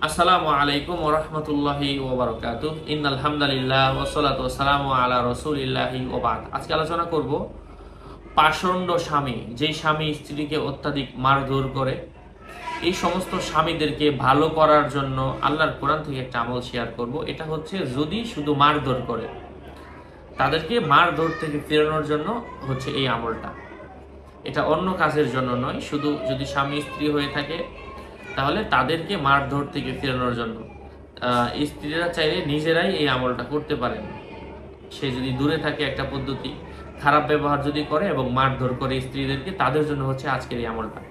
আসসালামু আলাইকুম ওয়া রাহমাতুল্লাহি ওয়া বারাকাতুহু। ইন্নাল হামদালিল্লাহ ওয়াসসালাতু ওয়াসসালামু আলা রাসূলিল্লাহি ওয়া বা'দ। আজকে আলোচনা করব পাষণ্ড স্বামী, যেই স্বামী স্ত্রীকে অত্যাধিক মারধর করে। এই সমস্ত স্বামীদেরকে ভালো করার জন্য আল্লাহর কোরআন থেকে একটা আমল শেয়ার করব। এটা হচ্ছে যদি শুধু মারধর করে, তাদেরকে মারধর থেকে ফেরানোর জন্য হচ্ছে এই আমলটা। এটা অন্য কাজের জন্য নয়, শুধু যদি স্বামী স্ত্রী হয়ে থাকে তাহলে তাদেরকে মারধর থেকে ফেরানোর জন্য। স্ত্রীরা চাইলে নিজেরাই এই আমলটা করতে পারেন। সে যদি দূরে থাকে একটা পদ্ধতি, খারাপ ব্যবহার যদি করে এবং মারধর করে স্ত্রীদেরকে, তাদের জন্য হচ্ছে আজকের এই আমলটা।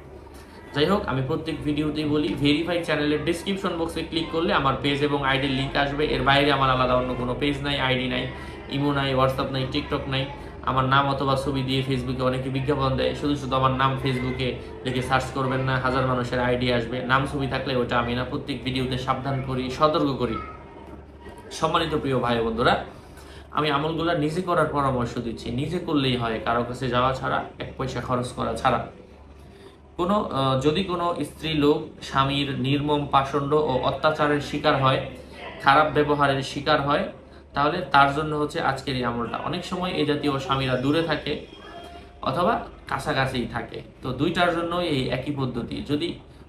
যাই হোক, আমি প্রত্যেক ভিডিওতেই বলি, ভেরিফাইড চ্যানেলের ডিসক্রিপশন বক্সে ক্লিক করলে আমার পেজ এবং আইডির লিঙ্ক আসবে। এর বাইরে আমার আলাদা অন্য কোনো পেজ নাই, আইডি নাই, ইমো নাই, হোয়াটসঅ্যাপ নাই, টিকটক নাই। আমার নাম অথবা ছবি দিয়ে ফেসবুকে অনেকে বিজ্ঞাপন দেয়, শুধু শুধু আমার নাম ফেসবুকে লিখে সার্চ করবেন না, হাজার মানুষের আইডি আসবে। নাম ছবি থাকলে ওটা আমি না। প্রত্যেক ভিডিওতে সাবধান করি, সতর্ক করি। সম্মানিত প্রিয় ভাই বন্ধুরা, আমি আমলগুলো নিজে করার পরামর্শ দিচ্ছি। নিজে করলেই হয়, কারো কাছে যাওয়া ছাড়া, এক পয়সা খরচ করা ছাড়া। যদি কোনো স্ত্রী লোক স্বামীর নির্মম পাষণ্ড ও অত্যাচারের শিকার হয়, খারাপ ব্যবহারের শিকার হয়, তাহলে তার জন্য হচ্ছে আজকের এই আমলটা। অনেক সময় এই জাতীয় স্বামীরা দূরে থাকে অথবা কাছাকাছিই থাকে, তো দুইটার জন্য এই একই পদ্ধতি। যদি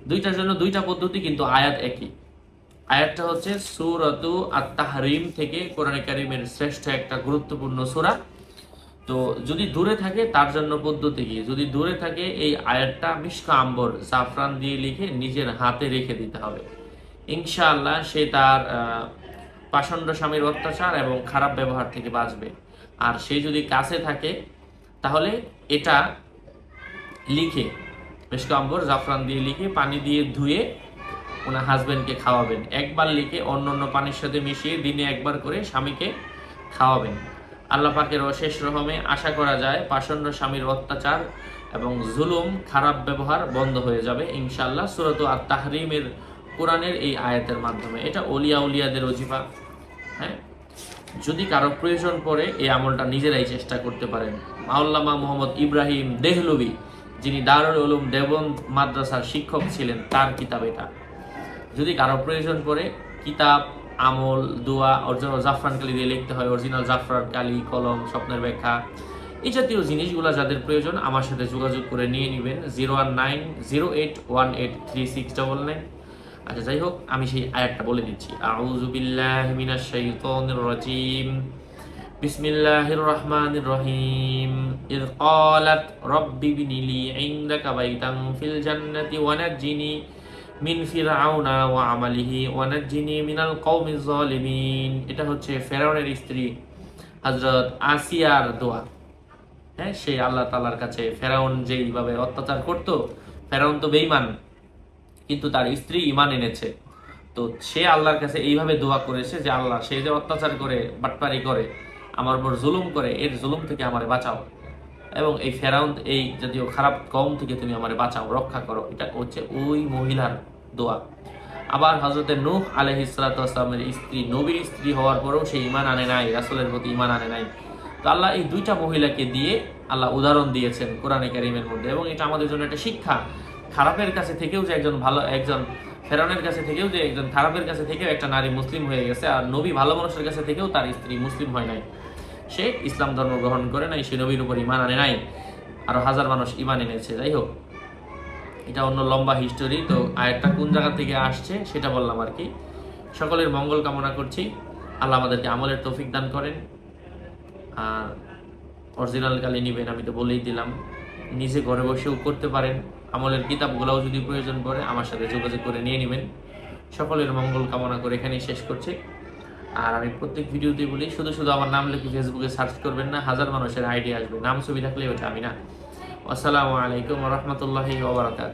দুইটার জন্য দুইটা পদ্ধতি, কিন্তু আয়াত একই। আয়াতটা হচ্ছে সূরাতু আত-তাহরিম থেকে, কোরআনে কারীমের শ্রেষ্ঠ একটা গুরুত্বপূর্ণ সূরা। তো যদি দূরে থাকে তার জন্য পদ্ধতি কি? যদি দূরে থাকে, এই আয়াতটা মিশকা আম্বর জাফরান দিয়ে লিখে নিজের হাতে রেখে দিতে হবে। ইনশাআল্লাহ সে তার পাষণ্ড স্বামীর অত্যাচার এবং খারাপ ব্যবহার থেকে বাঁচবে। আর সে যদি কাছে থাকে তাহলে এটা লিখে, মিশকা আম্বর জাফরান দিয়ে লিখে পানি দিয়ে ধুয়ে ওনার হাজবেন্ডকে খাওয়াবেন। একবার লিখে অন্য অন্য পানির সাথে মিশিয়ে দিনে একবার করে স্বামীকে খাওয়াবেন। আল্লাহ পাকের অশেষ রহমে আশা করা যায় পাষণ্ড স্বামীর অত্যাচার এবং জুলুম, খারাপ ব্যবহার বন্ধ হয়ে যাবে ইনশাআল্লাহ। সূরাতু আত-তাহরিমের কোরআনের এই আয়াতের মাধ্যমে। এটা ওলিয়া উলিয়াদের ওজিফা। হ্যাঁ, যদি কারো প্রয়োজন পড়ে এই আমলটা নিজেরাই চেষ্টা করতে পারেন। আল্লামা মোহাম্মদ ইব্রাহিম দেহলভী, যিনি দারুল উলুম দেওবন্দ মাদ্রাসার শিক্ষক ছিলেন, তার কিতাব এটা। যদি কারো প্রয়োজন পড়ে, কিতাব, আমল, দোয়া, অরিজিনাল জাফরান কালি দিয়ে লিখতে হয়, অরিজিনাল জাফরান কালি, কলম, স্বপ্নের ব্যাখ্যা, এই জাতীয় জিনিসগুলো যাদের প্রয়োজন আমার সাথে যোগাযোগ করে নিয়ে নেবেন 01908183699। আচ্ছা, যাই হোক, আমি সেই আয়াতটা বলে দিচ্ছি। আউযু বিল্লাহি মিনাশ শাইতানির রাজিম। বিসমিল্লাহির রহমানির রহিম। ইয ক্বালাত রাব্বি ইবনিলি ইনদাকা বাইতান ফিল জান্নাতি ওয়া নাজ্জিনি মিন ফিরআউনা ওয়া আমালিহি ওয়া নাজ্জিনি মিনাল কওমিজ জালিমিন। এটা হচ্ছে ফেরাউনের স্ত্রী হযরত আসিয়ার দোয়া। হ্যাঁ, সে আল্লাহ তাআলার কাছে, ফেরাউন যেইভাবে অত্যাচার করত, ফেরাউন তো বেঈমান, কিন্তু তার স্ত্রী ঈমান এনেছে। তো সে আল্লাহর কাছে এইভাবে দোয়া করেছে যে আল্লাহ, সে যে অত্যাচার করে, বাটপারি করে, আমার উপর জুলুম করে, এর জুলুম থেকে আমারে বাঁচাও, এবং এই ফেরাউন, এই জাতীয় খারাপ কওম থেকে তুমি আমারে বাঁচাও, রক্ষা করো। এটা হচ্ছে ওই মহিলার দোয়া। আবার হযরতে নূহ আলাইহিস সালাতু ওয়াস সালামের স্ত্রী, নবীর স্ত্রী হওয়ার পরেও সে ঈমান আনে নাই, রাসূলের প্রতি ঈমান আনে নাই। তো আল্লাহ এই দুইটা মহিলাকে দিয়ে আল্লাহ উদাহরণ দিয়েছেন কোরআনে কারীমের মধ্যে, এবং এটা আমাদের জন্য একটা শিক্ষা। খারাপের কাছে থেকেও যে একজন ভালো, একজন ফেরাউনের কাছে থেকেও যে একজন খারাপের কাছে থেকেও একটা নারী মুসলিম হয়ে গেছে, আর নবী ভালো মানুষের কাছে থেকেও তার স্ত্রী মুসলিম হয় নাই, সে ইসলাম ধর্ম গ্রহণ করে নাই, সে নবীর উপর ঈমান আনে নাই, আরো হাজার মানুষ ঈমান এনেছে। যাই হোক, এটা অন্য লম্বা হিস্টোরি। তো আয়াতটা কোন জায়গা থেকে আসছে সেটা বললাম আর কি। সকলের মঙ্গল কামনা করছি। আল্লাহ আমাদেরকে আমলের তৌফিক দান করেন। আর অরিজিনাল কালি নিবেন, আমি তো বলেই দিলাম। নিজে ঘরে বসেও করতে পারেন। আমলের কিতাবগুলোও যদি প্রয়োজন পড়ে আমার সাথে যোগাযোগ করে নিয়ে নেবেন। সকলের মঙ্গল কামনা করে এখানেই শেষ করছি। আর আমি প্রত্যেক ভিডিওতেই বলি, শুধু শুধু আমার নাম লিখে ফেসবুকে সার্চ করবেন না, হাজার মানুষের আইডি আসবে, নাম ছবি থাকলে ওটা আমি না। আসসালামু আলাইকুম ওয়া রাহমাতুল্লাহি ওয়া বারাকাতুহু।